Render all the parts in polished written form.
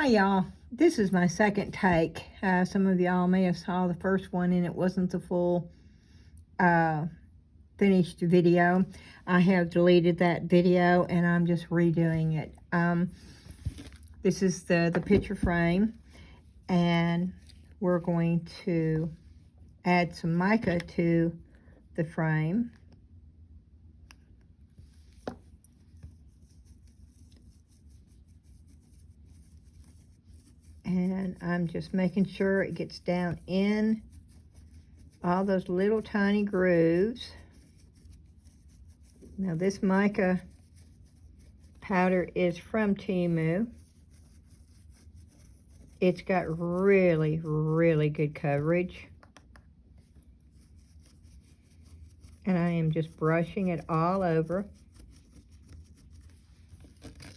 Hi y'all, this is my second take. Some of y'all may have saw the first one and it wasn't the full finished video. I have deleted that video and I'm just redoing it. This is the picture frame, and we're going to add some mica to the frame. And I'm just making sure it gets down in all those little tiny grooves. Now this mica powder is from Temu. It's got really, really good coverage. And I am just brushing it all over.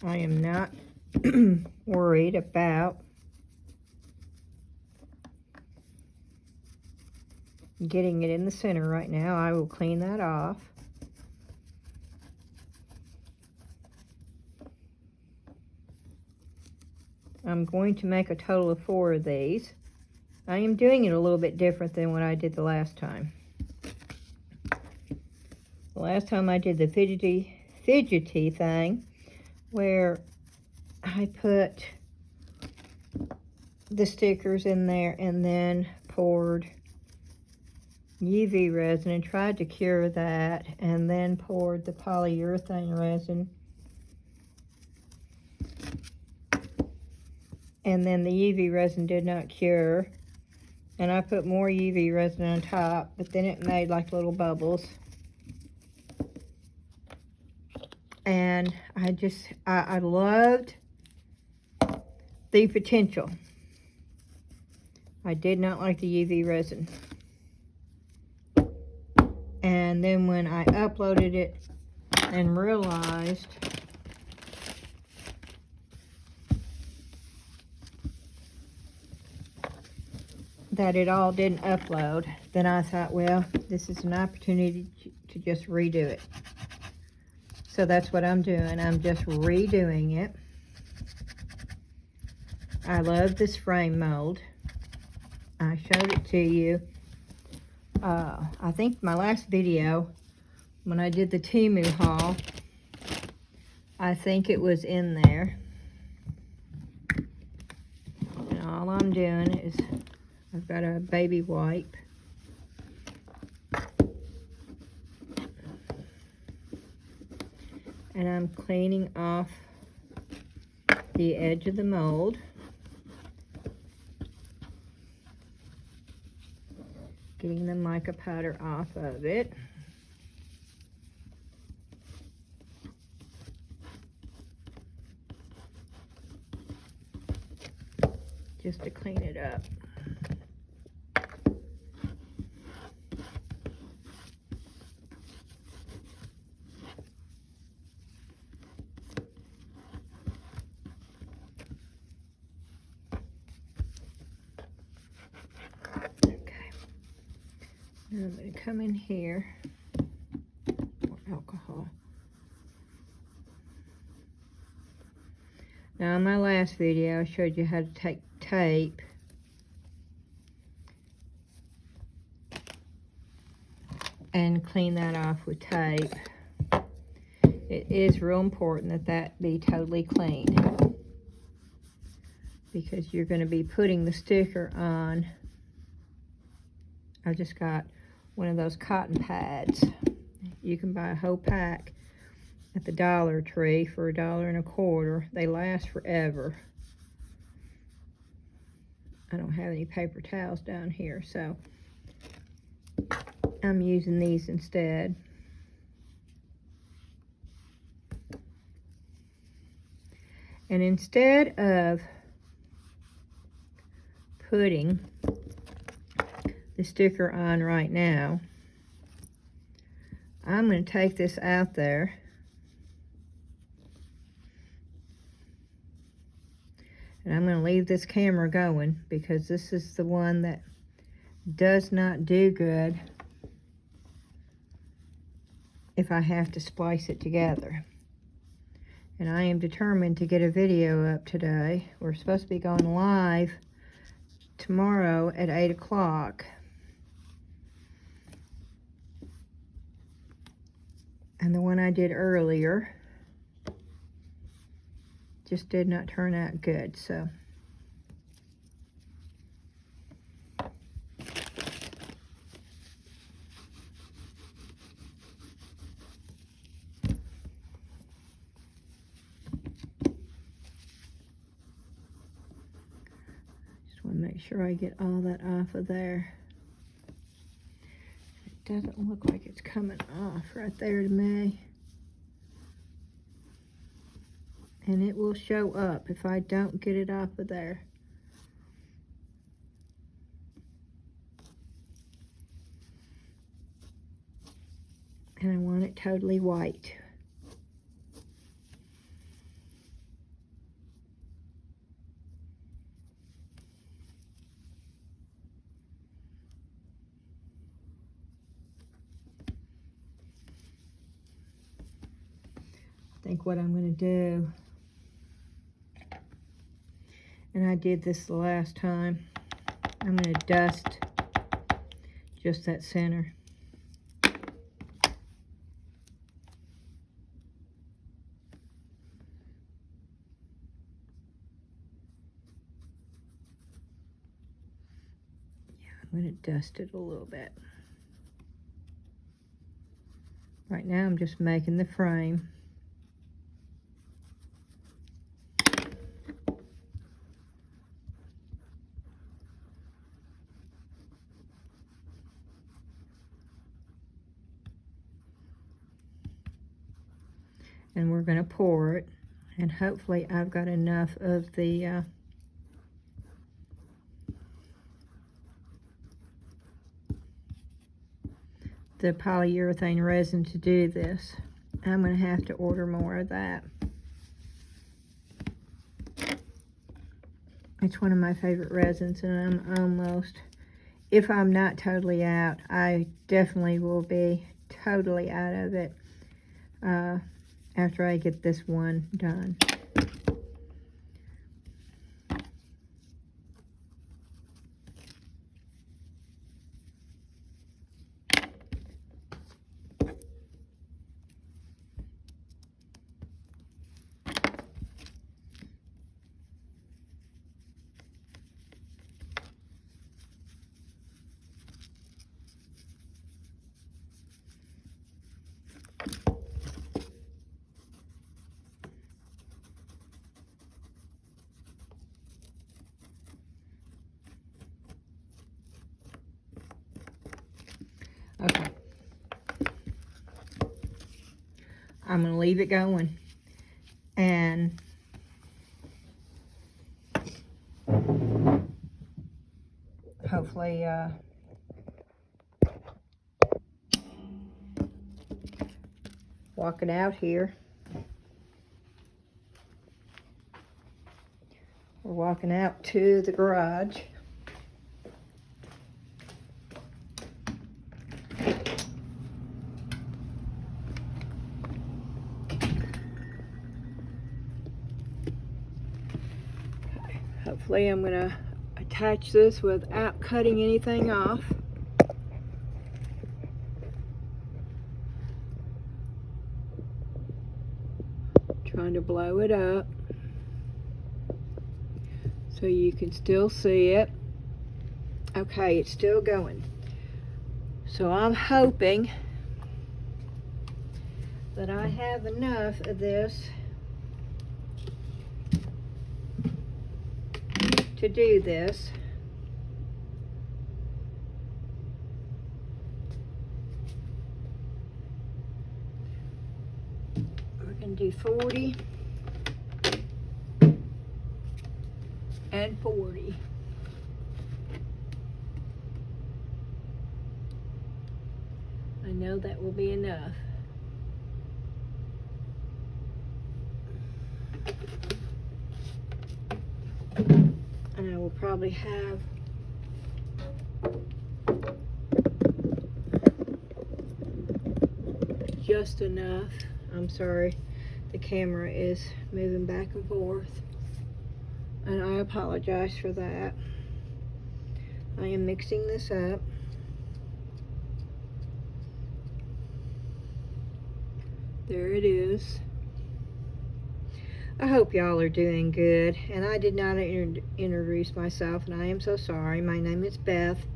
I am not worried about getting it in the center right now. I will clean that off. I'm going to make a total of 4 of these. I am doing it a little bit different than what I did the last time. The last time I did the fidgety thing, where I put the stickers in there and then poured UV resin and tried to cure that, and then poured the polyurethane resin, and then the UV resin did not cure, and I put more UV resin on top, but then it made like little bubbles. And I loved the potential. I did not like the UV resin. And then when I uploaded it and realized that it all didn't upload, then I thought, well, this is an opportunity to just redo it. So that's what I'm doing. I'm just redoing it. I love this frame mold. I showed it to you. I think my last video, when I did the Temu haul, I think it was in there. And all I'm doing is, I've got a baby wipe. And I'm cleaning off the edge of the mold. Getting the mica powder off of it. Just to clean it up. I'm going to come in here, more alcohol. Now in my last video I showed you how to take tape and clean that off with tape. It is real important that that be totally clean, because you're going to be putting the sticker on. I just got one of those cotton pads. You can buy a whole pack at the Dollar Tree for $1.25. They last forever. I don't have any paper towels down here, so I'm using these instead. And instead of putting the sticker on right now, I'm going to take this out there and I'm going to leave this camera going, because this is the one that does not do good if I have to splice it together. And I am determined to get a video up today. We're supposed to be going live tomorrow at 8 o'clock. And the one I did earlier just did not turn out good, so. Just want to make sure I get all that off of there. It doesn't look like it's coming off right there to me. And it will show up if I don't get it off of there. And I want it totally white. I think what I'm going to do, and I did this the last time, I'm going to dust just that center. I'm going to dust it a little bit. Right now I'm just making the frame. And we're going to pour it, and hopefully I've got enough of the polyurethane resin to do this. I'm going to have to order more of that. It's one of my favorite resins, and I'm almost, if I'm not totally out, I definitely will be totally out of it after I get this one done. Okay. I'm going to leave it going. And hopefully walking out here. We're walking out to the garage. Hopefully I'm going to attach this without cutting anything off. Trying to blow it up so you can still see it. Okay, it's still going. So I'm hoping that I have enough of this to do this. We're going to do 40 and 40. I know that will be enough. And I will probably have just enough. I'm sorry, the camera is moving back and forth, and I apologize for that. I am mixing this up. There it is. I hope y'all are doing good, and I did not introduce myself, and I am so sorry. My name is Beth.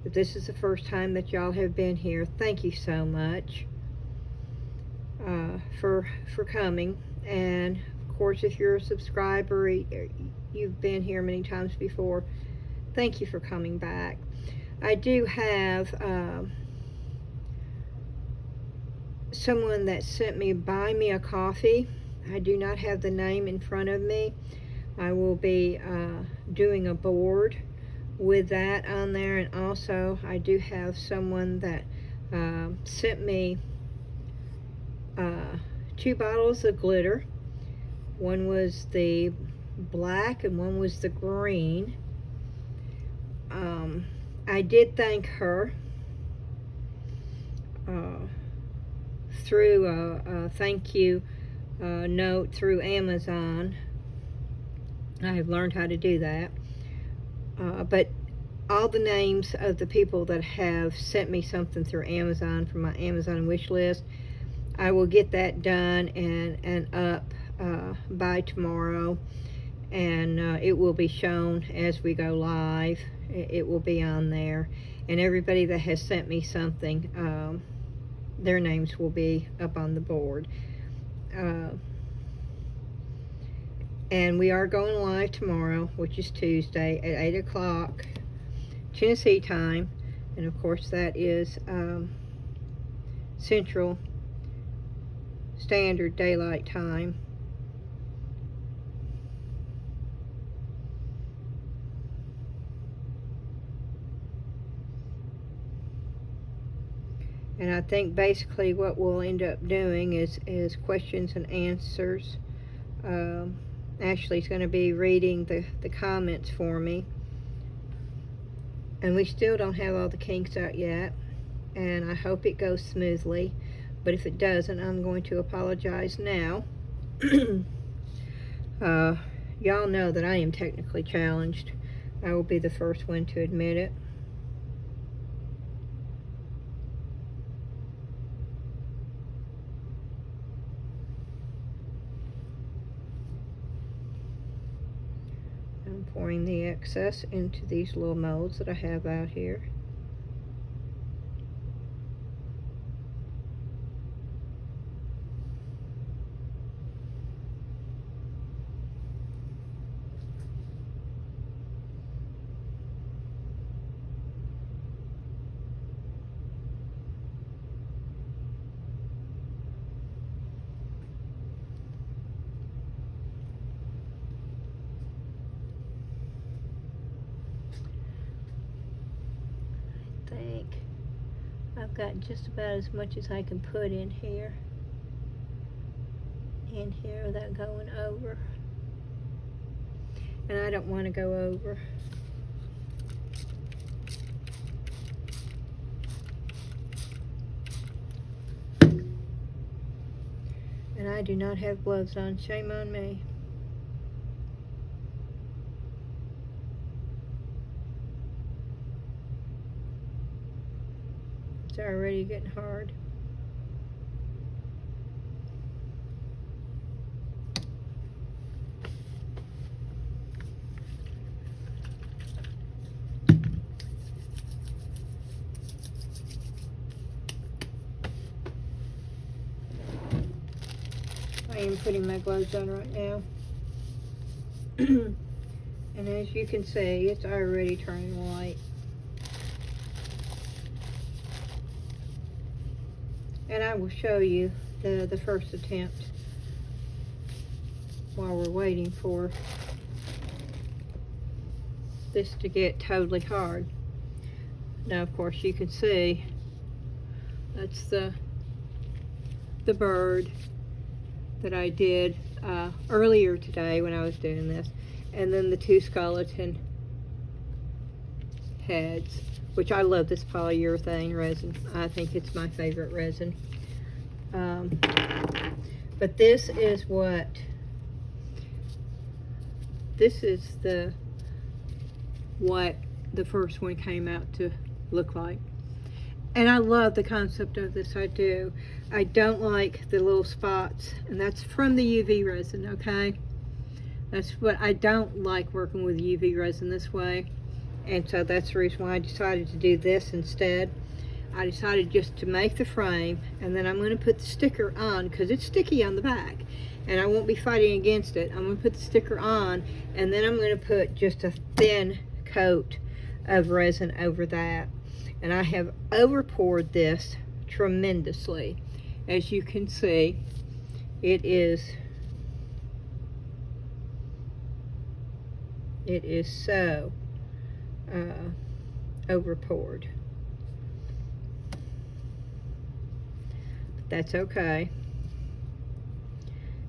If this is the first time that y'all have been here, thank you so much for coming. And of course, if you're a subscriber, you've been here many times before, thank you for coming back. I do have someone that sent me buy me a coffee. I do not have the name in front of me. I will be doing a board with that on there, and also I do have someone that sent me 2 bottles of glitter. One was the black and one was the green. I did thank her through a thank you note through Amazon. I have learned how to do that. But all the names of the people that have sent me something through Amazon from my Amazon wish list, I will get that done and up by tomorrow, and it will be shown as we go live. It will be on there, and everybody that has sent me something, their names will be up on the board. And we are going live tomorrow, which is Tuesday at 8 o'clock Tennessee time, and of course that is Central Standard Daylight Time. And I think basically what we'll end up doing is questions and answers. Ashley's going to be reading the comments for me. And we still don't have all the kinks out yet. And I hope it goes smoothly. But if it doesn't, I'm going to apologize now. Y'all know that I am technically challenged. I will be the first one to admit it. I'm pouring the excess into these little molds that I have out here. I've got just about as much as I can put in here without going over, and I don't want to go over. And I do not have gloves on. Shame on me. It's already getting hard. I am putting my gloves on right now. And as you can see, it's already turning white. And I will show you the first attempt while we're waiting for this to get totally hard. Now, of course, you can see that's the bird that I did earlier today when I was doing this, and then the 2 skeleton heads, which I love this polyurethane resin. I think it's my favorite resin. But this is what, this is what the first one came out to look like. And I love the concept of this, I do. I don't like the little spots, and that's from the UV resin, okay? That's what I don't like, working with UV resin this way. And so that's the reason why I decided to do this instead. I decided just to make the frame, and then I'm going to put the sticker on because it's sticky on the back. And I won't be fighting against it. I'm going to put the sticker on, and then I'm going to put just a thin coat of resin over that. And I have over poured this tremendously. As you can see, it is so over poured. But that's okay.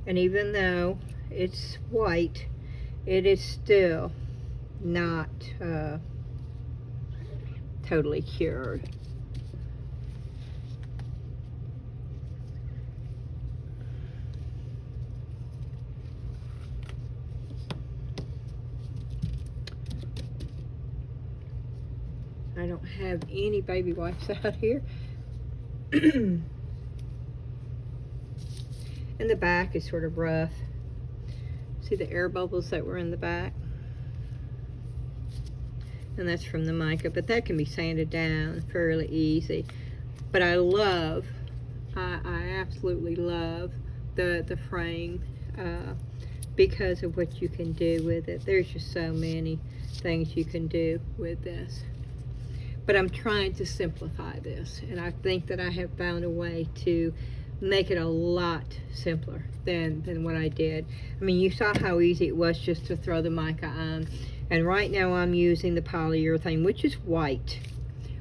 And even though it's white, it is still not totally cured. I don't have any baby wipes out here. And the back is sort of rough. See the air bubbles that were in the back? And that's from the mica, but that can be sanded down fairly easy. But I love, I absolutely love the frame because of what you can do with it. There's just so many things you can do with this. But I'm trying to simplify this, and I think that I have found a way to make it a lot simpler than what I did. I mean, you saw how easy it was just to throw the mica on. And right now I'm using the polyurethane, which is white,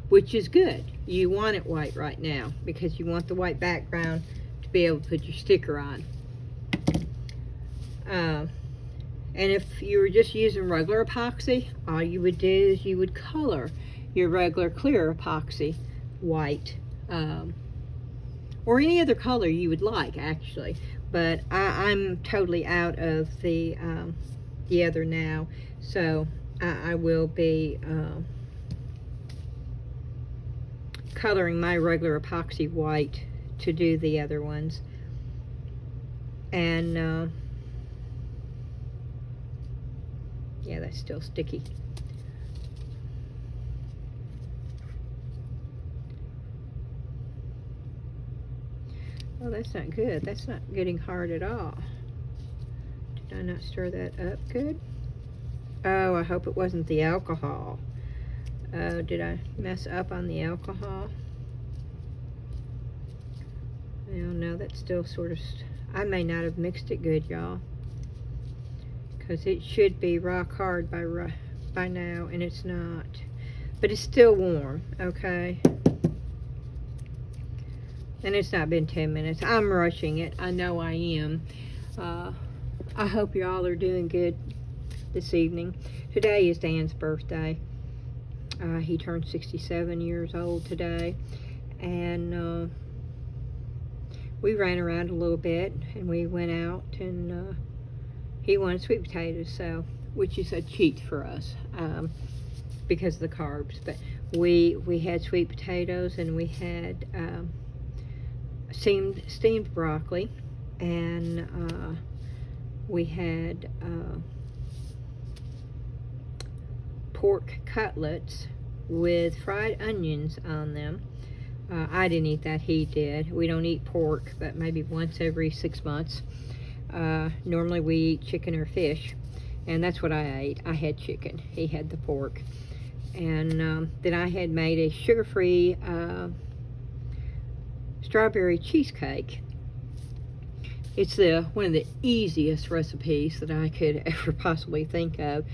which is good. You want it white right now because you want the white background to be able to put your sticker on. And if you were just using regular epoxy, all you would do is you would color your regular clear epoxy white, or any other color you would like, actually. But I'm totally out of the other now, so I will be coloring my regular epoxy white to do the other ones. And yeah, that's still sticky. Oh, that's not good. That's not getting hard at all. Did I not stir that up good? Oh, I hope it wasn't the alcohol. Oh, did I mess up on the alcohol? I don't know. That's still sort of... I may not have mixed it good, y'all. Because it should be rock hard by now, and it's not. But it's still warm, okay? And it's not been 10 minutes. I'm rushing it. I know I am. I hope y'all are doing good this evening. Today is Dan's birthday. He turned 67 years old today. And we ran around a little bit. And we went out. And he wanted sweet potatoes. So, which is a cheat for us. Because of the carbs. But we had sweet potatoes. And we had... steamed broccoli, and we had pork cutlets with fried onions on them. I didn't eat that, he did. We don't eat pork, but maybe once every 6 months. Normally we eat chicken or fish, and that's what I ate. I had chicken, he had the pork. And then I had made a sugar-free strawberry cheesecake. It's one of the easiest recipes that I could ever possibly think of.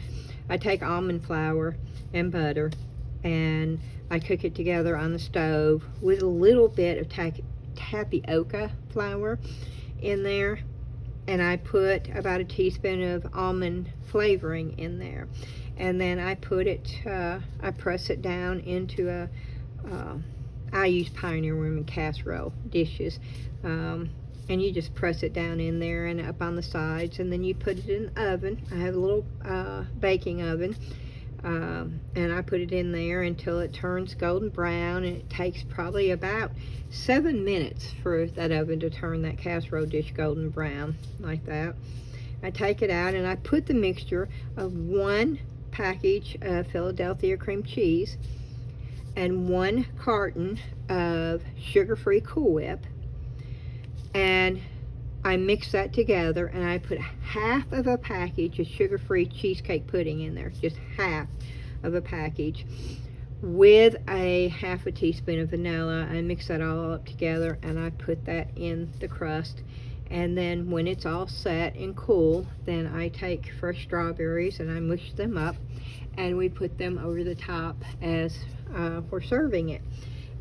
I take almond flour and butter, and I cook it together on the stove with a little bit of tapioca flour in there, and I put about a teaspoon of almond flavoring in there, and then I put it, I press it down into I use Pioneer Women casserole dishes, and and you just press it down in there and up on the sides, and then you put it in the oven. I have a little baking oven, and I put it in there until it turns golden brown, and it takes probably about 7 minutes for that oven to turn that casserole dish golden brown like that. I take it out and I put the mixture of 1 package of Philadelphia cream cheese and 1 carton of sugar-free Cool Whip, and I mix that together, and I put half of a package of sugar-free cheesecake pudding in there, just half of a package, with a half a teaspoon of vanilla. I mix that all up together, and I put that in the crust. And then when it's all set and cool, then I take fresh strawberries and I mush them up, and we put them over the top as we're serving it.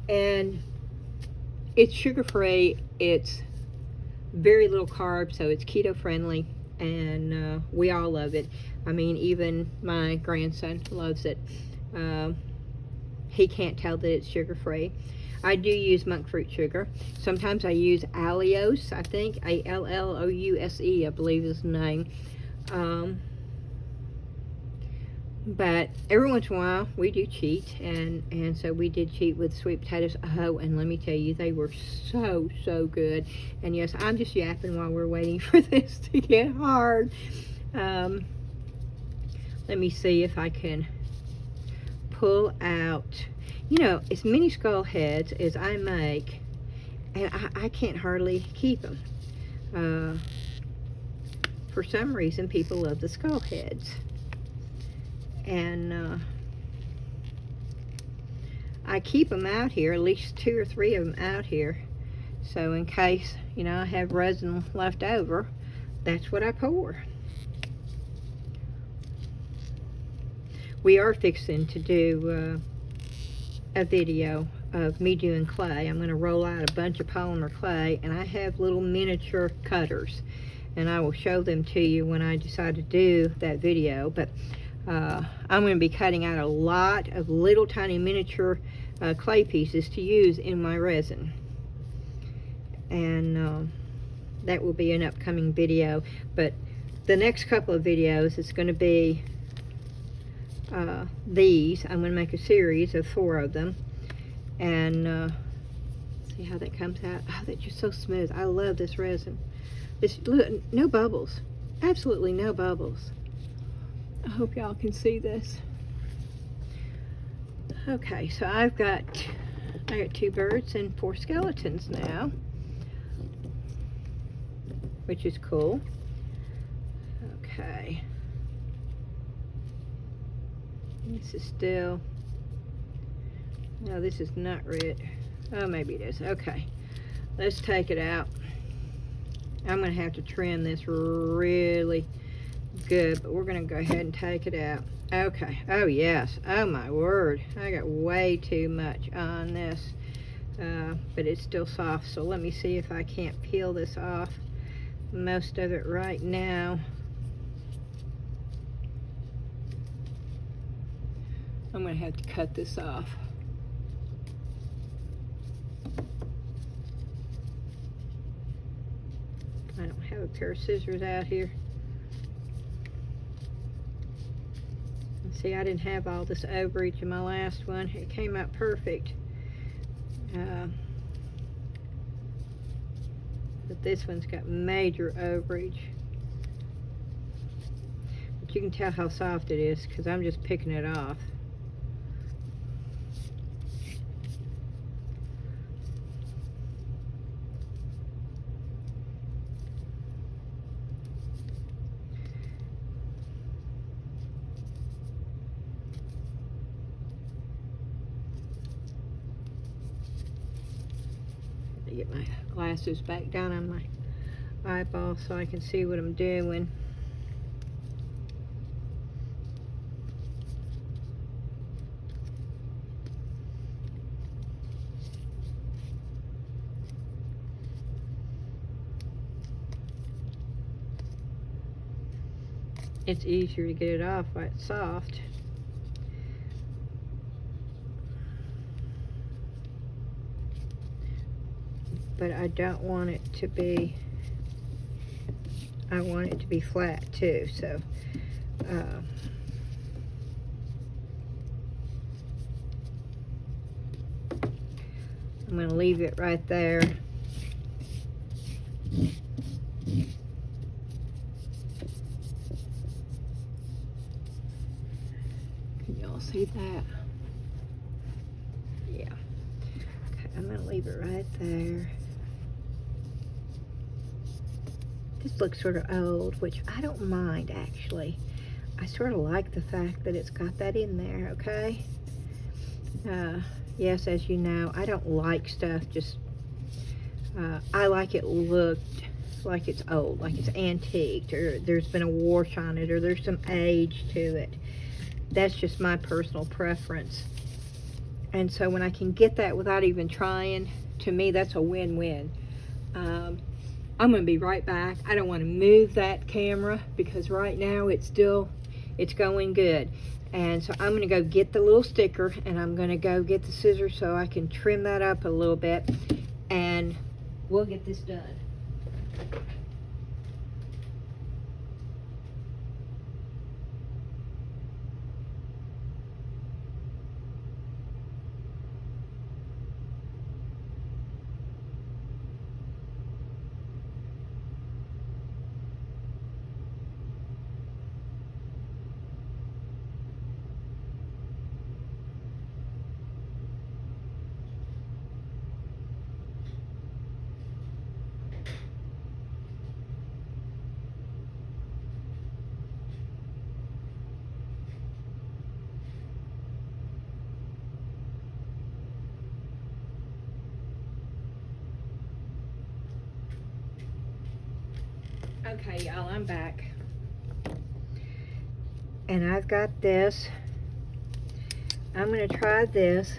And it's sugar-free, it's very little carbs, so it's keto friendly, and we all love it. I mean, even my grandson loves it. He can't tell that it's sugar-free. I do use monk fruit sugar. Sometimes I use allulose, I think, A-L-L-O-U-S-E, I believe is the name. But every once in a while we do cheat, and so we did cheat with sweet potatoes. Oh, and let me tell you, they were so good. And yes, I'm just yapping while we're waiting for this to get hard. Let me see if I can pull out, you know, as many skull heads as I make, and I can't hardly keep them. For some reason, people love the skull heads. And I keep them out here, at least 2 or 3 of them out here, so in case, you know, I have resin left over, that's what I pour. We are fixing to do a video of me doing clay. I'm going to roll out a bunch of polymer clay, and I have little miniature cutters, and I will show them to you when I decide to do that video. But I'm going to be cutting out a lot of little tiny miniature clay pieces to use in my resin, and that will be an upcoming video. But the next couple of videos, it's going to be these. I'm going to make a series of 4 of them, and see how that comes out. Oh, that's just so smooth. I love this resin. This, look, no bubbles, absolutely no bubbles. I hope y'all can see this. Okay, so I got 2 birds and 4 skeletons now, which is cool. Okay. This is still, no, this is not red. Oh, maybe it is. Okay, let's take it out. I'm going to have to trim this really good, but we're going to go ahead and take it out. Okay. Oh, yes. Oh, my word. I got way too much on this, but it's still soft, so let me see if I can't peel this off, most of it right now. I'm going to have to cut this off. I don't have a pair of scissors out here. And see, I didn't have all this overage in my last one. It came out perfect. But this one's got major overage. But you can tell how soft it is because I'm just picking it off. Get my glasses back down on my eyeball so I can see what I'm doing. It's easier to get it off while it's soft. but I don't want it to be, I want it to be flat too, so I'm going to leave it right there. Can y'all see that? Yeah. Okay, I'm going to leave it right there. This looks sort of old, which I don't mind actually. I sort of like the fact that it's got that in there, okay? Yes, as you know, I don't like stuff just, I like it looked like it's old, like it's antiqued, or there's been a wash on it, or there's some age to it. That's just my personal preference. And so when I can get that without even trying, to me that's a win-win. I'm going to be right back. I don't want to move that camera because right now it's going good. And so I'm going to go get the little sticker, and I'm going to go get the scissors so I can trim that up a little bit, and we'll get this done. Okay, y'all, I'm back. And I've got this. I'm going to try this.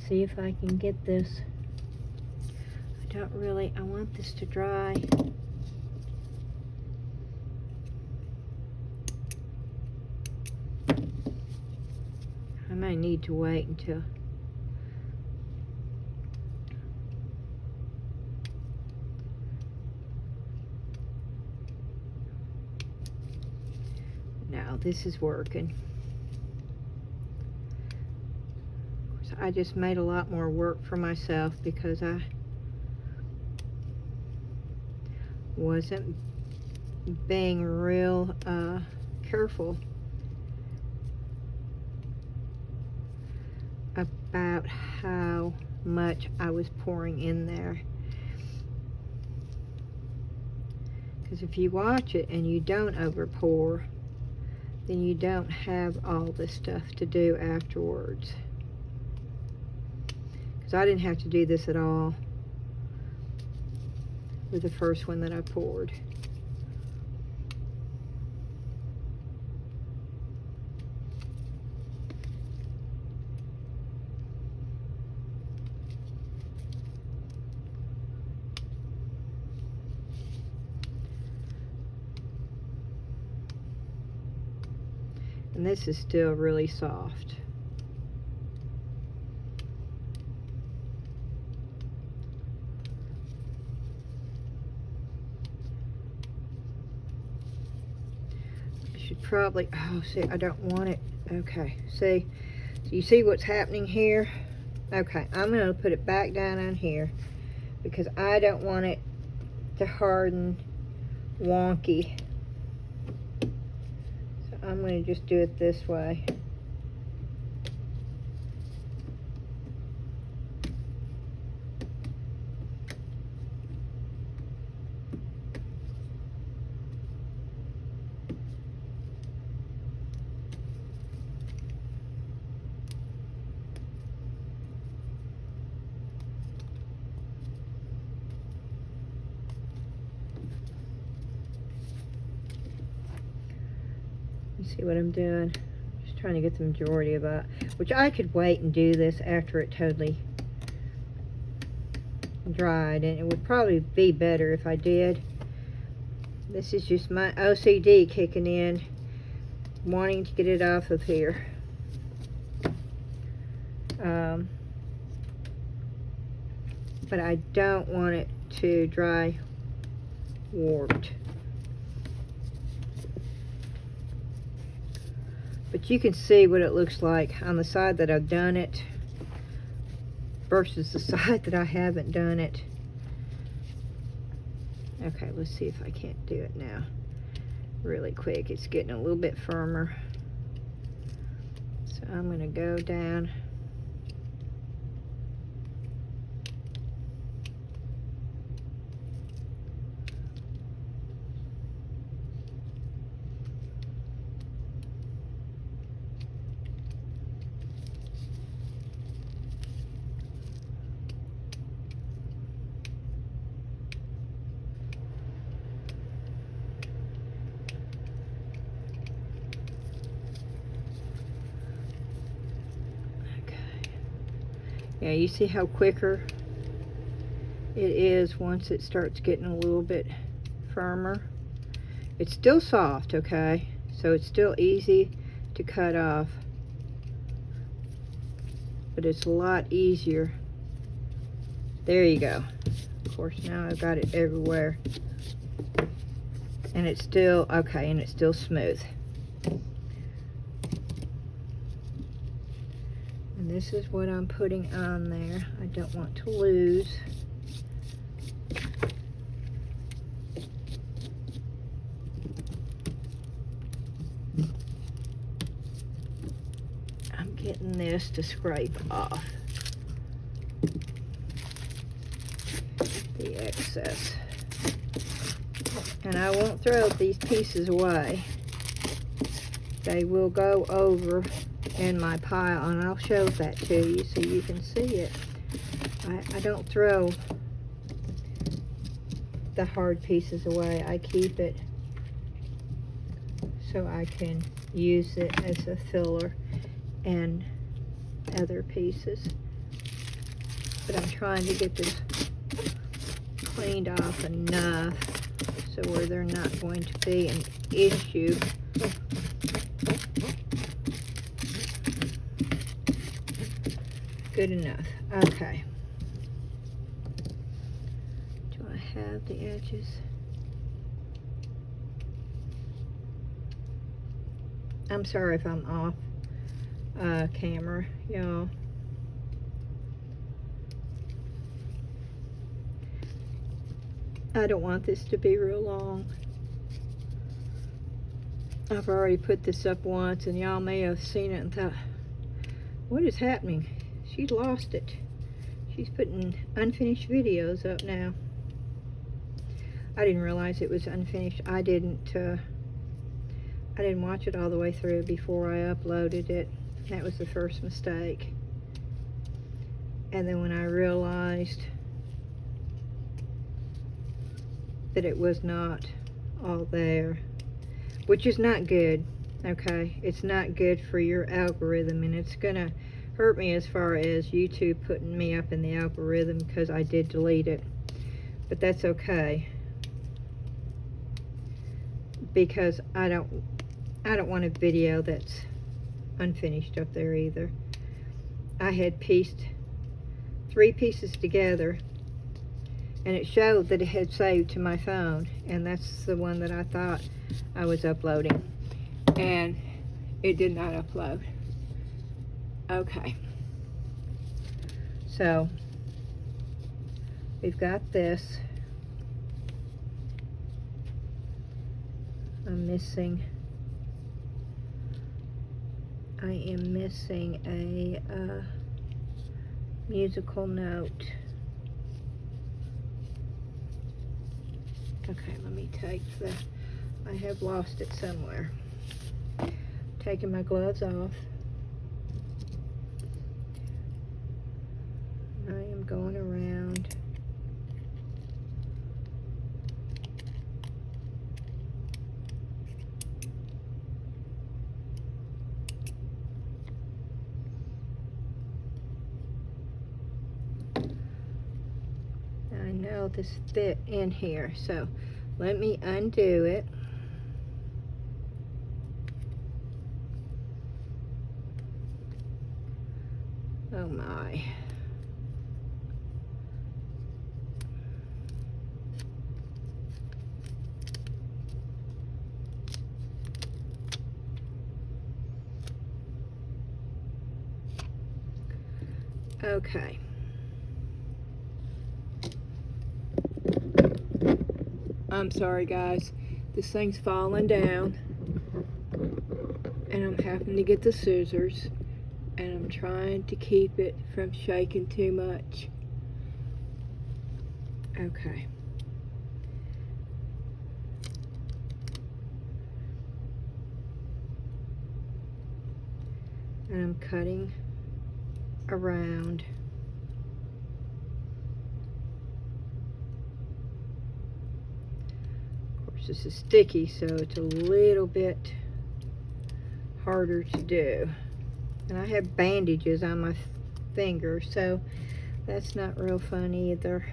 See if I can get this. I want this to dry. I might need to wait until. Now this is working. Of course, I just made a lot more work for myself because I wasn't being real careful about how much I was pouring in there. Because if you watch it and you don't over pour, then you don't have all this stuff to do afterwards. Because I didn't have to do this at all with the first one that I poured. And this is still really soft. I should probably, oh, see, I don't want it. Okay, see, so you see what's happening here? Okay, I'm going to put it back down on here because I don't want it to harden wonky. I'm going to just do it this way. See what I'm doing? Just trying to get the majority of it, which I could wait and do this after it totally dried, and it would probably be better if I did. This is just my OCD kicking in, wanting to get it off of here. but I don't want it to dry warped. But you can see what it looks like on the side that I've done it versus the side that I haven't done it. Okay, let's see if I can't do it now really quick. It's getting a little bit firmer. So I'm going to go down. Yeah, you see how quicker it is once it starts getting a little bit firmer. It's still soft, okay? So it's still easy to cut off. But it's a lot easier. There you go. Of course, now I've got it everywhere. And it's still, okay, and it's still smooth. And this is what I'm putting on there. I don't want to lose. I'm getting this to scrape off the excess. And I won't throw these pieces away. They will go over in my pile, and I'll show that to you so you can see it. I don't throw the hard pieces away. I keep it so I can use it as a filler and other pieces. But I'm trying to get this cleaned off enough so where they're not going to be an issue. Good enough. Okay. Do I have the edges? I'm sorry if I'm off camera, y'all. I don't want this to be real long. I've already put this up once, and y'all may have seen it and thought, what is happening? She's lost it. She's putting unfinished videos up now. I didn't realize it was unfinished. I didn't watch it all the way through before I uploaded it. That was the first mistake. And then when I realized that it was not all there, which is not good, okay? It's not good for your algorithm, and it's gonna hurt me as far as YouTube putting me up in the algorithm because I did delete it. But that's okay, because I don't want a video that's unfinished up there either. I had pieced 3 pieces together, and it showed that it had saved to my phone, and that's the one that I thought I was uploading, and it did not upload. Okay, so we've got this. I am missing a musical note. Okay, let me take I have lost it somewhere. Taking my gloves off. I am going around. I know this fit in here, so let me undo it. Oh my. Okay. I'm sorry guys, this thing's falling down and I'm having to get the scissors and I'm trying to keep it from shaking too much. Okay. And I'm cutting around. Of course, this is sticky, so it's a little bit harder to do. And I have bandages on my fingers, so that's not real fun either.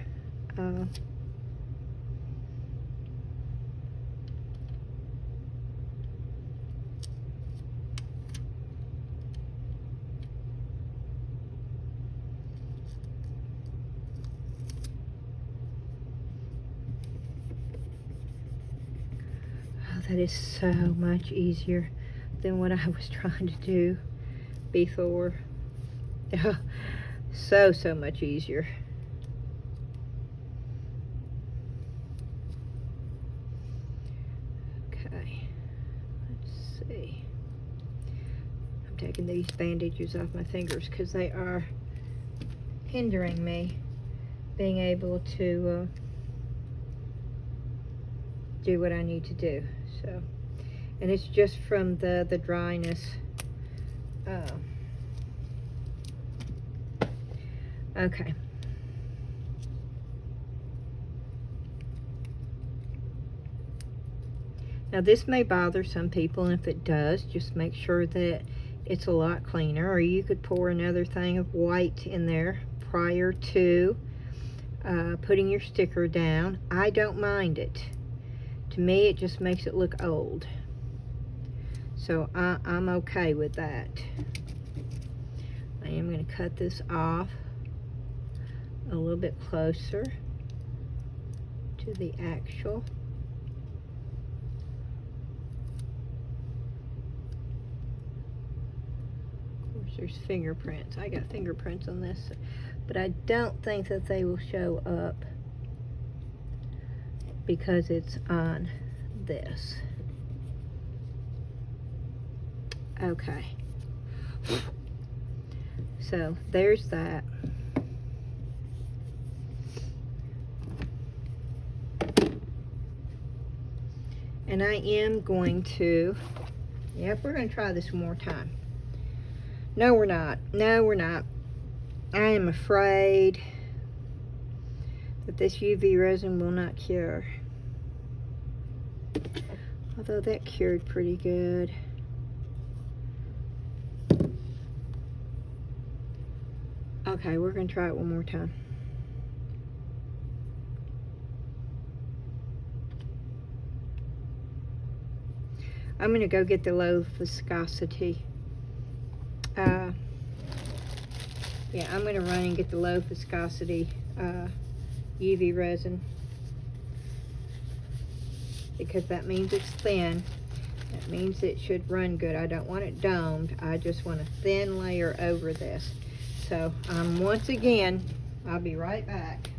That is so much easier than what I was trying to do before. So much easier. Okay, let's see. I'm taking these bandages off my fingers because they are hindering me being able to do what I need to do. So, and it's just from the dryness. Okay. Now this may bother some people, and if it does, just make sure that it's a lot cleaner, or you could pour another thing of white in there prior to putting your sticker down. I don't mind it. To me, it just makes it look old. So I'm okay with that. I am going to cut this off a little bit closer to the actual. Of course, there's fingerprints. I got fingerprints on this, but I don't think that they will show up because it's on this. Okay. So there's that. And I am going to, yep, we're going to try this one more time. No, we're not. No, we're not. I am afraid that this UV resin will not cure. Although that cured pretty good. Okay, we're going to try it one more time. I'm going to go get the low viscosity. Yeah, I'm going to run and get the low viscosity UV resin, because that means it's thin. That means it should run good. I don't want it domed. I just want a thin layer over this. So once again, I'll be right back.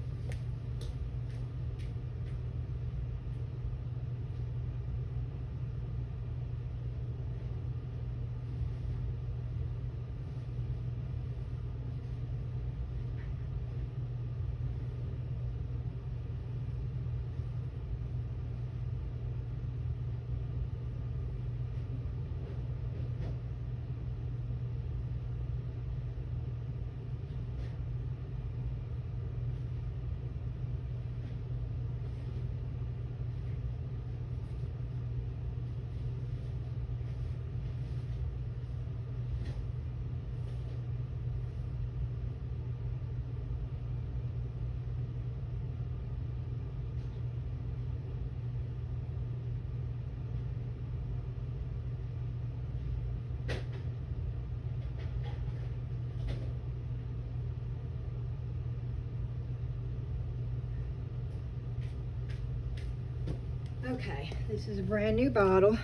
Okay, this is a brand new bottle,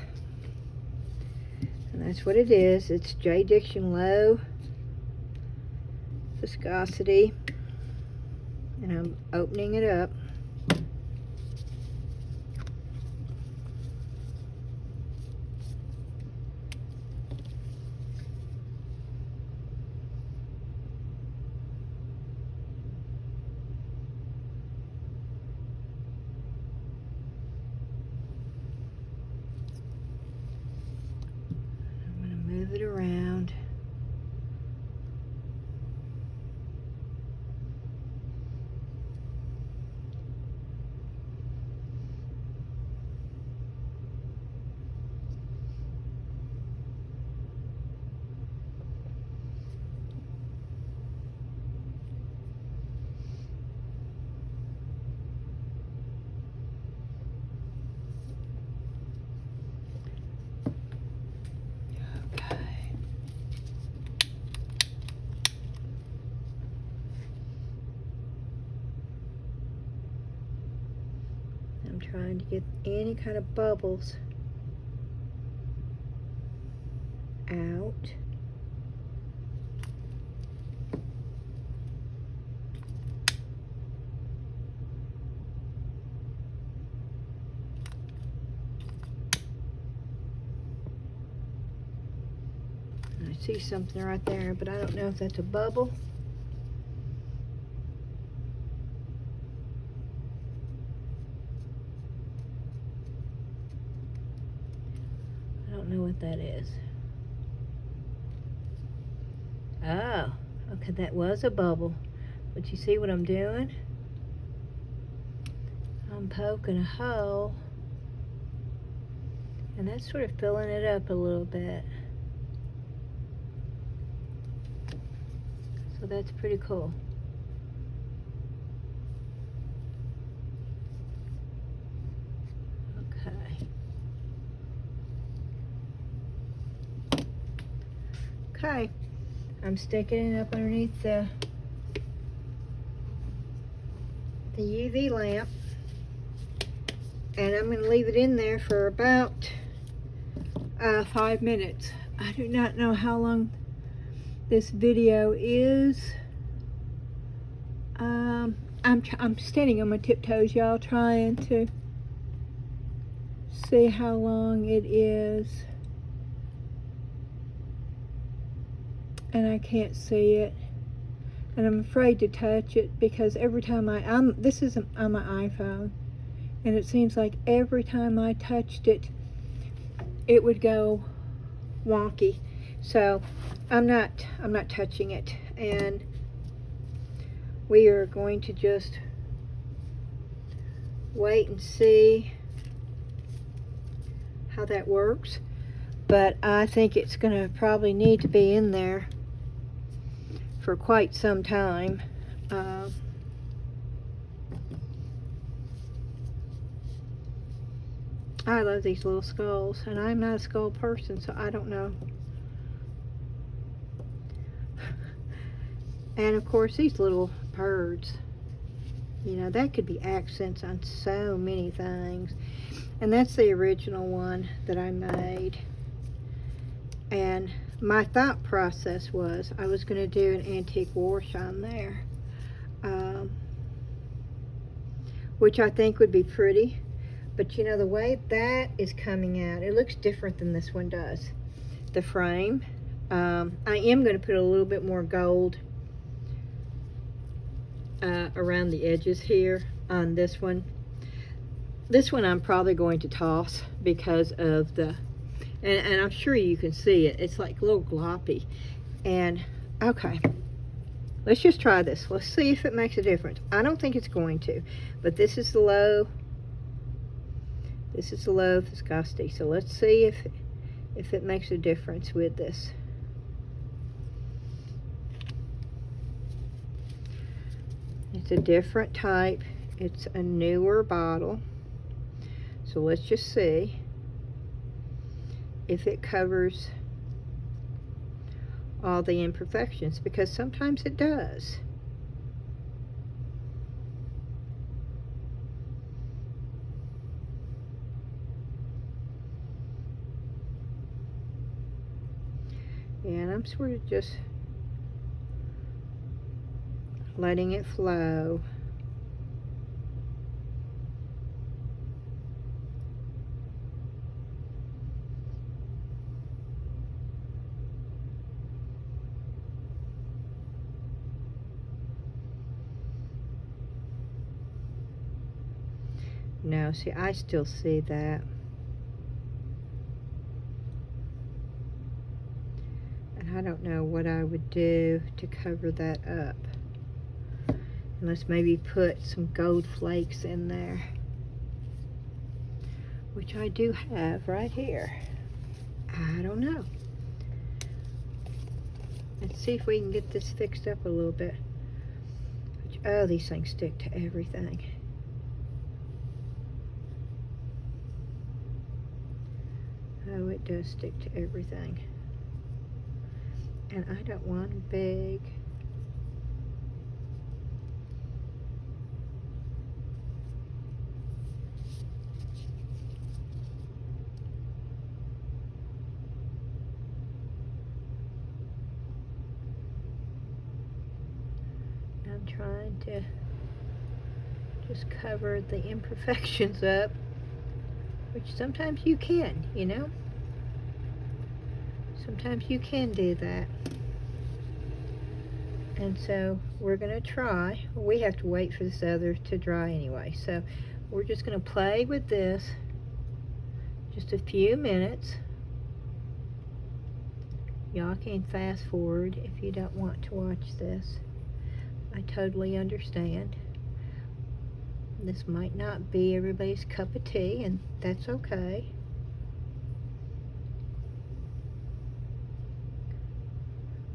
and that's what it is. It's J. Diction Low viscosity, and I'm opening it up. I'm going to move it around. I'm trying to get any kind of bubbles out. I see something right there, but I don't know if that's a bubble. I don't know what that is. Oh, okay, that was a bubble. But you see what I'm doing? I'm poking a hole, and that's sort of filling it up a little bit. So that's pretty cool. Okay. Okay, I'm sticking it up underneath the UV lamp, and I'm going to leave it in there for about 5 minutes. I do not know how long this video is. I'm standing on my tiptoes, y'all, trying to see how long it is, and I can't see it, and I'm afraid to touch it because every time this is on my iPhone, and it seems like every time I touched it, it would go wonky. So I'm not touching it, and we are going to just wait and see how that works. But I think it's going to probably need to be in there for quite some time. I love these little skulls, and I'm not a skull person, so I don't know. And of course, these little birds, you know, that could be accents on so many things. And that's the original one that I made. And my thought process was I was going to do an antique wash on there, which I think would be pretty. But you know, the way that is coming out, it looks different than this one does. The frame. I am going to put a little bit more gold around the edges here on this one. This one I'm probably going to toss because of the, and I'm sure you can see it. It's like a little gloppy. And okay, let's just try this. Let's see if it makes a difference. I don't think it's going to, but this is the low. This is the low viscosity. So let's see if it makes a difference with this. It's a different type. It's a newer bottle. So let's just see if it covers all the imperfections, because sometimes it does. And I'm sort of just letting it flow. No, see, I still see that. And I don't know what I would do to cover that up. Unless maybe put some gold flakes in there. Which I do have right here. I don't know. Let's see if we can get this fixed up a little bit. Oh, these things stick to everything. Oh, it does stick to everything. And I don't want big. I'm trying to just cover the imperfections up, which sometimes you can, you know? Sometimes you can do that. And so we're going to try. We have to wait for this other to dry anyway. So we're just going to play with this just a few minutes. Y'all can fast forward if you don't want to watch this. I totally understand. This might not be everybody's cup of tea, and that's okay.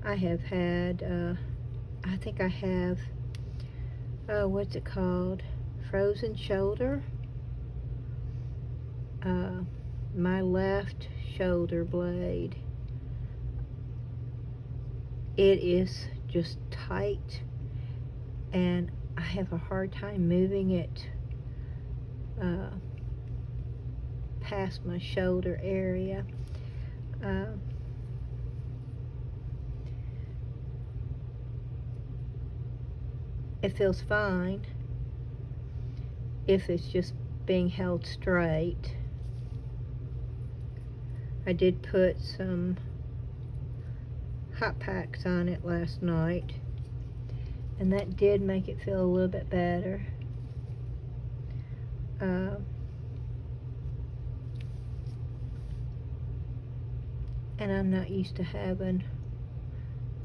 I have had, I think I have, oh, what's it called? Frozen shoulder. My left shoulder blade. It is just tight, and I have a hard time moving it past my shoulder area. It feels fine if it's just being held straight. I did put some hot packs on it last night, and that did make it feel a little bit better. And I'm not used to having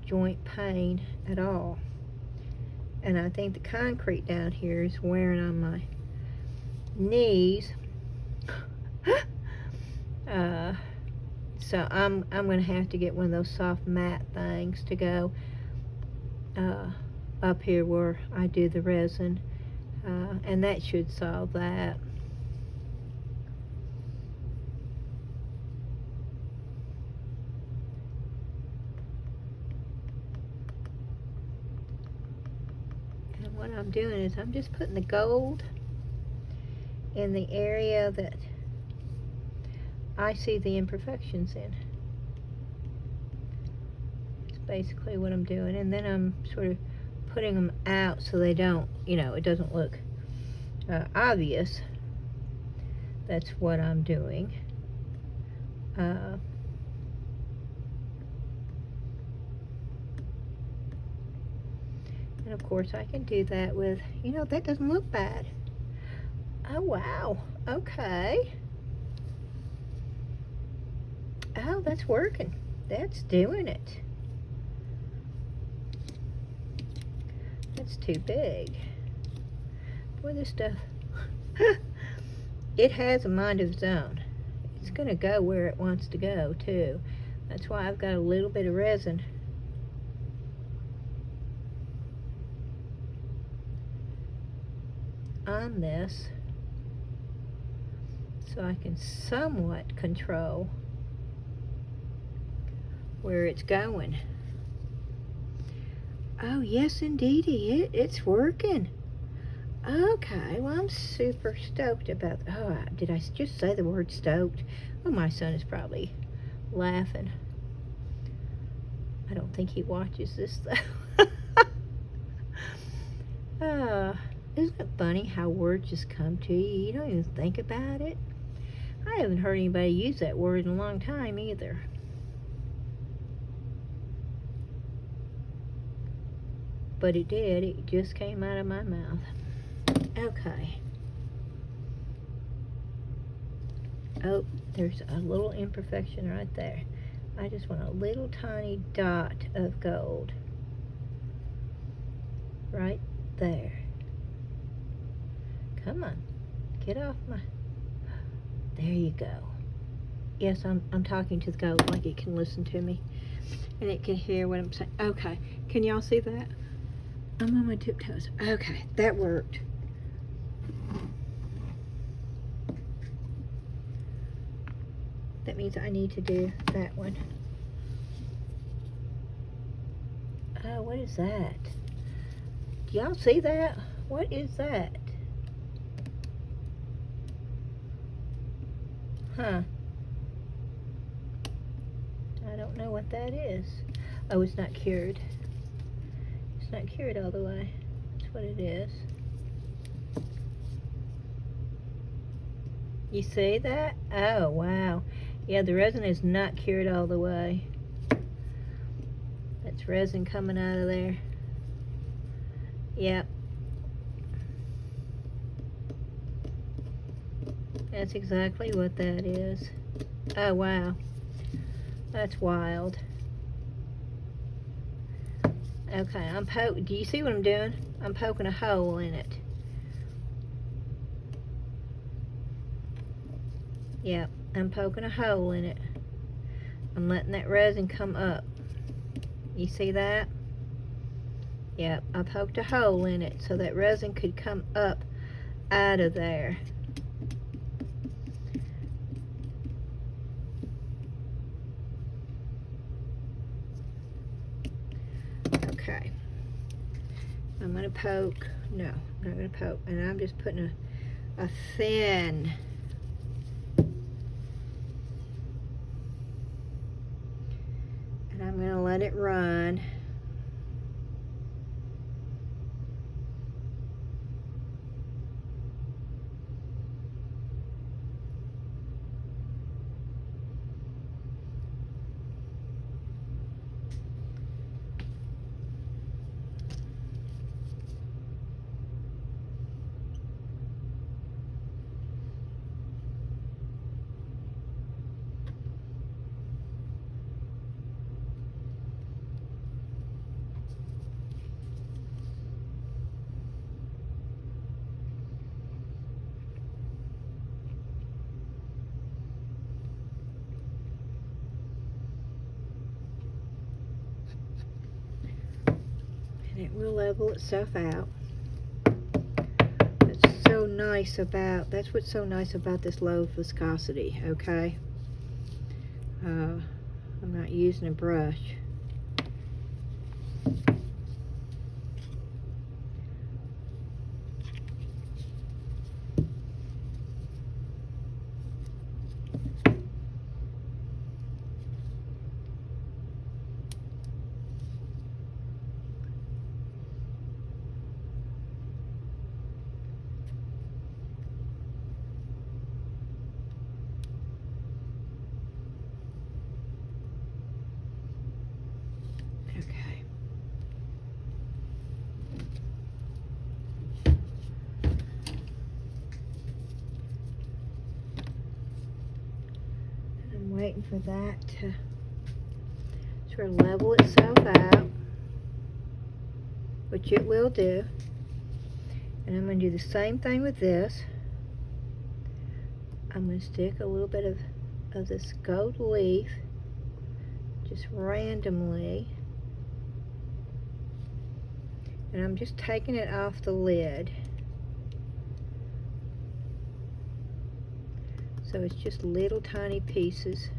joint pain at all. And I think the concrete down here is wearing on my knees. So I'm going to have to get one of those soft mat things to go up here where I do the resin. And that should solve that. What I'm doing is I'm just putting the gold in the area that I see the imperfections in. It's basically what I'm doing, and then I'm sort of putting them out so they don't, you know, it doesn't look obvious. That's what I'm doing. And of course I can do that with, you know, that doesn't look bad. Oh wow, okay. Oh, that's working. That's doing it. That's too big. Boy, this stuff, it has a mind of its own. It's gonna go where it wants to go too. That's why I've got a little bit of resin on this so I can somewhat control where it's going. Oh yes indeedy, it's working. Okay, well I'm super stoked about, oh, did I just say the word stoked? Oh, my son is probably laughing. I don't think he watches this though. Isn't it funny how words just come to you? You don't even think about it. I haven't heard anybody use that word in a long time either. But it did. It just came out of my mouth. Okay. Oh, there's a little imperfection right there. I just want a little tiny dot of gold. Right there. Come on. Get off my... There you go. Yes, I'm talking to the goat like it can listen to me. And it can hear what I'm saying. Okay. Can y'all see that? I'm on my tiptoes. Okay. That worked. That means I need to do that one. Oh, what is that? Do y'all see that? What is that? Huh. I don't know what that is. Oh, it's not cured. It's not cured all the way. That's what it is. You see that? Oh, wow. Yeah, the resin is not cured all the way. That's resin coming out of there. Yep. That's exactly what that is. Oh, wow. That's wild. Okay, do you see what I'm doing? I'm poking a hole in it. Yep, I'm poking a hole in it. I'm letting that resin come up. You see that? Yep, I poked a hole in it so that resin could come up out of there. Okay. I'm going to poke. No, I'm not going to poke. And I'm just putting a thin... And I'm going to let it run. And it will level itself out. That's what's so nice about this low viscosity, okay? I'm not using a brush. Okay. And I'm waiting for that to sort of level itself out, which it will do. And I'm going to do the same thing with this. I'm going to stick a little bit of this gold leaf just randomly. And I'm just taking it off the lid. So it's just little tiny pieces.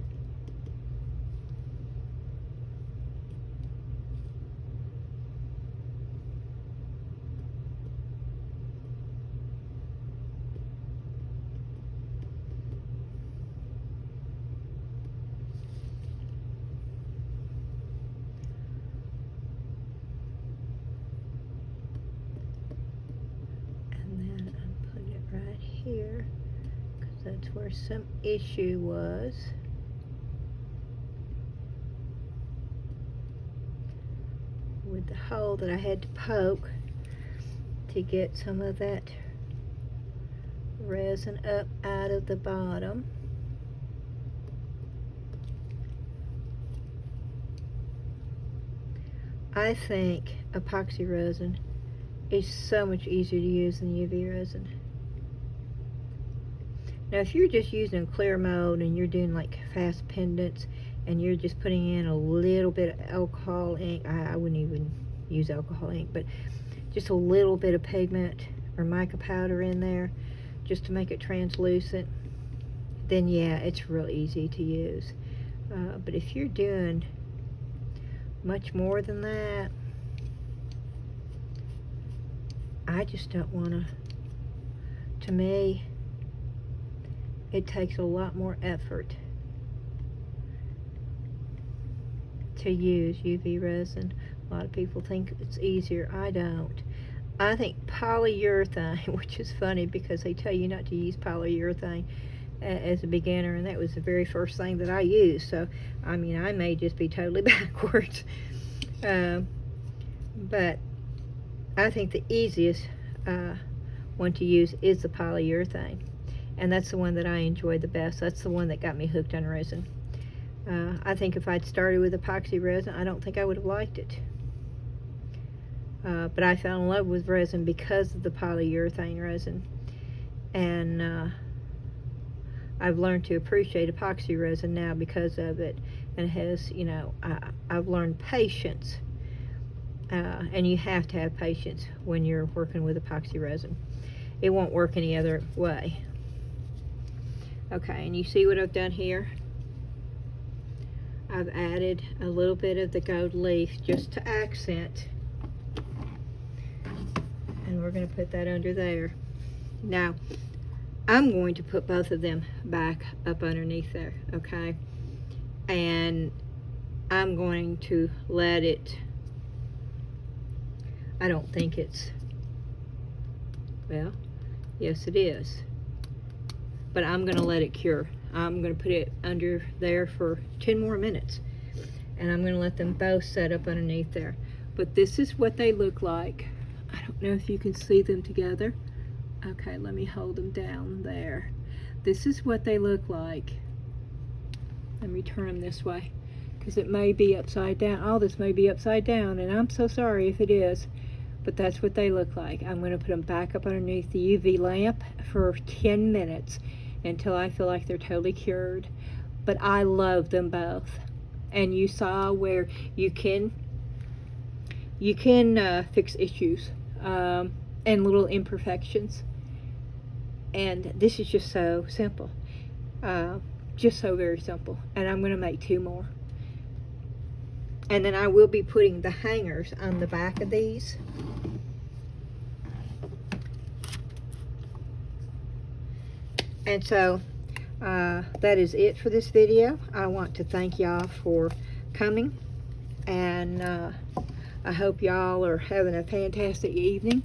where some issue was. With the hole that I had to poke to get some of that resin up out of the bottom. I think epoxy resin is so much easier to use than UV resin. Now if you're just using clear mold and you're doing like fast pendants and you're just putting in a little bit of alcohol ink, I wouldn't even use alcohol ink, but just a little bit of pigment or mica powder in there just to make it translucent, then yeah, it's real easy to use. But if you're doing much more than that, I just don't want to me, it takes a lot more effort to use UV resin. A lot of people think it's easier. I don't. I think polyurethane, which is funny because they tell you not to use polyurethane as a beginner, and that was the very first thing that I used. So, I mean, I may just be totally backwards. But I think the easiest one to use is the polyurethane. And that's the one that I enjoy the best. That's the one that got me hooked on resin. I think if I'd started with epoxy resin, I don't think I would have liked it. But I fell in love with resin because of the polyurethane resin. And I've learned to appreciate epoxy resin now because of it. And it has, you know, I've learned patience. And you have to have patience when you're working with epoxy resin. It won't work any other way. Okay, and you see what I've done here? I've added a little bit of the gold leaf just to accent. And we're going to put that under there. Now, I'm going to put both of them back up underneath there, okay? And I'm going to let it, I don't think it's, well, yes it is. But I'm going to let it cure. I'm going to put it under there for 10 more minutes. And I'm going to let them both set up underneath there. But this is what they look like. I don't know if you can see them together. Okay, let me hold them down there. This is what they look like. Let me turn them this way, because it may be upside down. All this may be upside down, and I'm so sorry if it is. But that's what they look like. I'm going to put them back up underneath the UV lamp for 10 minutes until I feel like they're totally cured. But I love them both. And you saw where you can fix issues and little imperfections. And this is just so simple. Just so very simple. And I'm going to make 2 more. And then I will be putting the hangers on the back of these. And so that is it for this video. I want to thank y'all for coming. And I hope y'all are having a fantastic evening.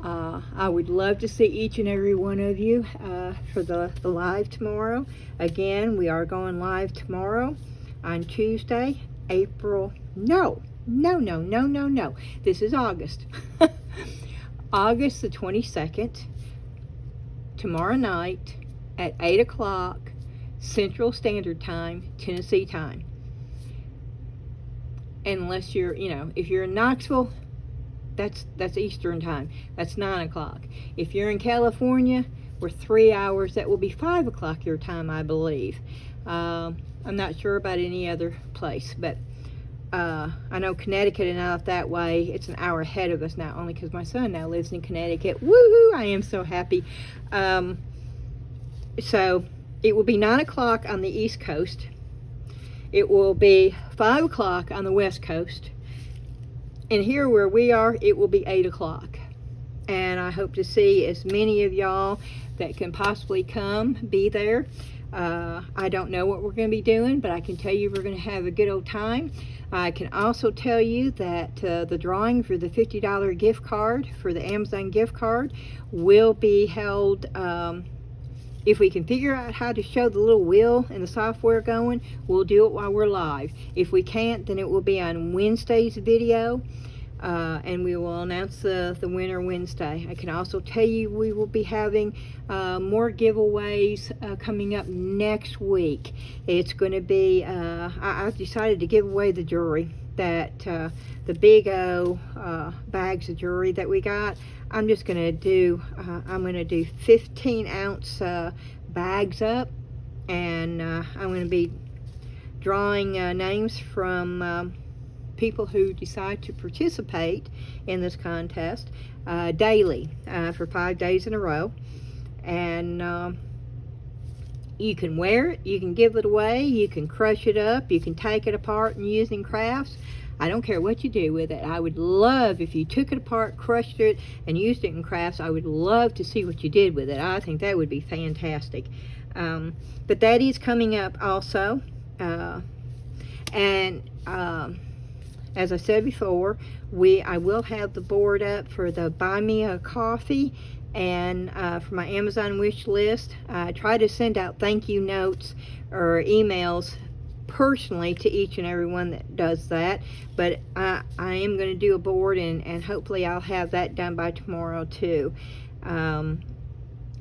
I would love to see each and every one of you for the live tomorrow. Again, we are going live tomorrow on Tuesday, April, no. This is August. August the 22nd, tomorrow night at 8 o'clock Central Standard Time, Tennessee time. Unless you're, if you're in Knoxville, that's Eastern time. That's 9 o'clock. If you're in California, we're 3 hours. That will be 5 o'clock your time, I believe. I'm not sure about any other place, but I know Connecticut and out that way, it's an hour ahead of us now, only because my son now lives in Connecticut. Woohoo! I am so happy. So it will be 9 o'clock on the East Coast. It will be 5 o'clock on the West Coast. And here where we are, it will be 8 o'clock. And I hope to see as many of y'all that can possibly come be there. I don't know what we're going to be doing, but I can tell you we're going to have a good old time. I can also tell you that the drawing for the $50 gift card, for the Amazon gift card, will be held, if we can figure out how to show the little wheel and the software going, we'll do it while we're live. If we can't, then it will be on Wednesday's video, and we will announce the winner Wednesday. I can also tell you we will be having more giveaways coming up next week. It's going to be, I've decided to give away the jewelry, that the big O bags of jewelry that we got. I'm just going to do, I'm going to do 15-ounce bags up, and I'm going to be drawing names from people who decide to participate in this contest daily for 5 days in a row. And you can wear it, you can give it away, you can crush it up, you can take it apart and use in crafts. I don't care what you do with it. I would love if you took it apart, crushed it, and used it in crafts. I would love to see what you did with it. I think that would be fantastic. But that is coming up also. As I said before, I will have the board up for the Buy Me a Coffee and for my Amazon wish list. I try to send out thank you notes or emails personally to each and every one that does that, but I am going to do a board, and hopefully I'll have that done by tomorrow too. And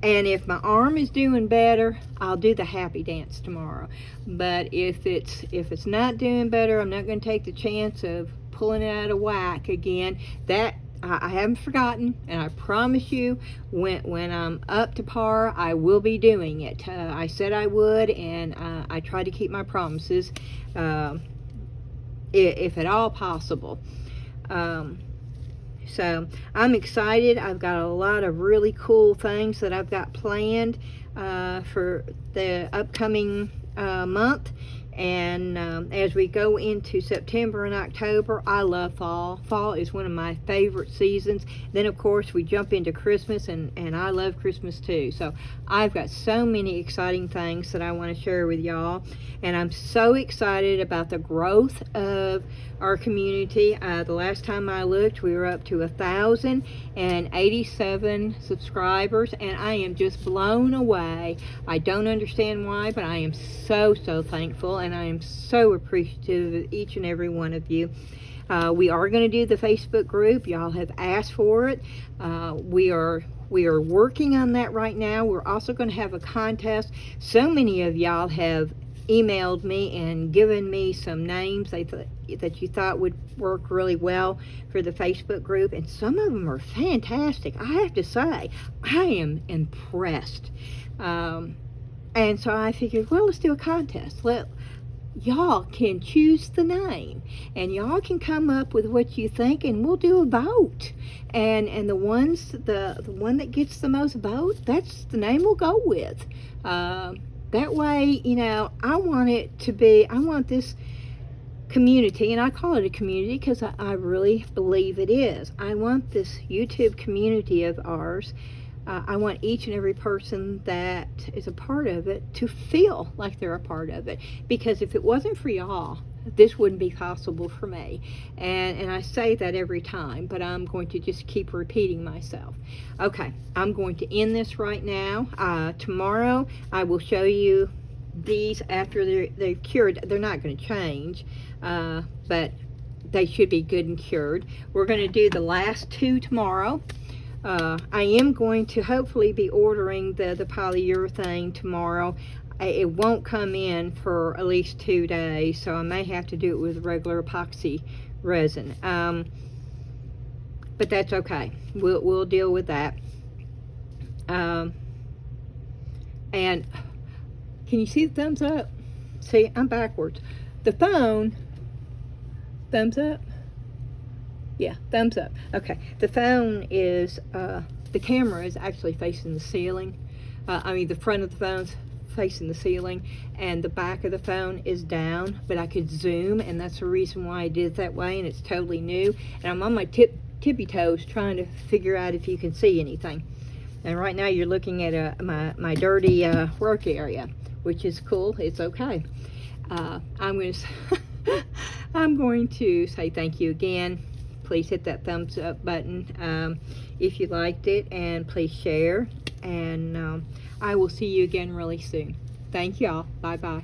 if my arm is doing better, I'll do the happy dance tomorrow. But if it's not doing better, I'm not going to take the chance of pulling it out of whack again. That I haven't forgotten, and I promise you, when I'm up to par, I will be doing it. I said I would, and I try to keep my promises, if at all possible. So I'm excited. I've got a lot of really cool things that I've got planned for the upcoming month. And as we go into September and October, I love fall. Fall is one of my favorite seasons. Then, of course, we jump into Christmas, and I love Christmas too. So I've got so many exciting things that I want to share with y'all. And I'm so excited about the growth of our community. The last time I looked, we were up to 1,087 subscribers, and I am just blown away. I don't understand why, but I am so thankful, and I am so appreciative of each and every one of you. We are going to do the Facebook group. Y'all have asked for it. We are working on that right now. We're also going to have a contest. So many of y'all have emailed me and given me some names that you thought would work really well for the Facebook group, and some of them are fantastic. I have to say, I am impressed. And so I figured, well, let's do a contest. Y'all can choose the name, and y'all can come up with what you think, and we'll do a vote. And the one that gets the most vote, that's the name we'll go with. That way, you know, I want this community, and I call it a community because I really believe it is. I want this YouTube community of ours. I want each and every person that is a part of it to feel like they're a part of it. Because if it wasn't for y'all, this wouldn't be possible for me. And I say that every time, but I'm going to just keep repeating myself. Okay, I'm going to end this right now. Tomorrow I will show you these after they're cured. They're not going to change, but they should be good and cured. We're going to do the last two tomorrow. I am going to hopefully be ordering the polyurethane tomorrow. It won't come in for at least 2 days, so I may have to do it with regular epoxy resin. But that's okay. We'll deal with that. And can you see the thumbs up? See, I'm backwards. The phone, thumbs up? Yeah, thumbs up. Okay, the phone is, the camera is actually facing the ceiling. The front of the phone's facing the ceiling, and the back of the phone is down, but I could zoom, and that's the reason why I did it that way, and it's totally new. And I'm on my tippy toes trying to figure out if you can see anything. And right now you're looking at my dirty work area, which is cool. It's okay. I'm going to say thank you again. Please hit that thumbs up button if you liked it, and please share. and I will see you again really soon. Thank y'all. Bye-bye.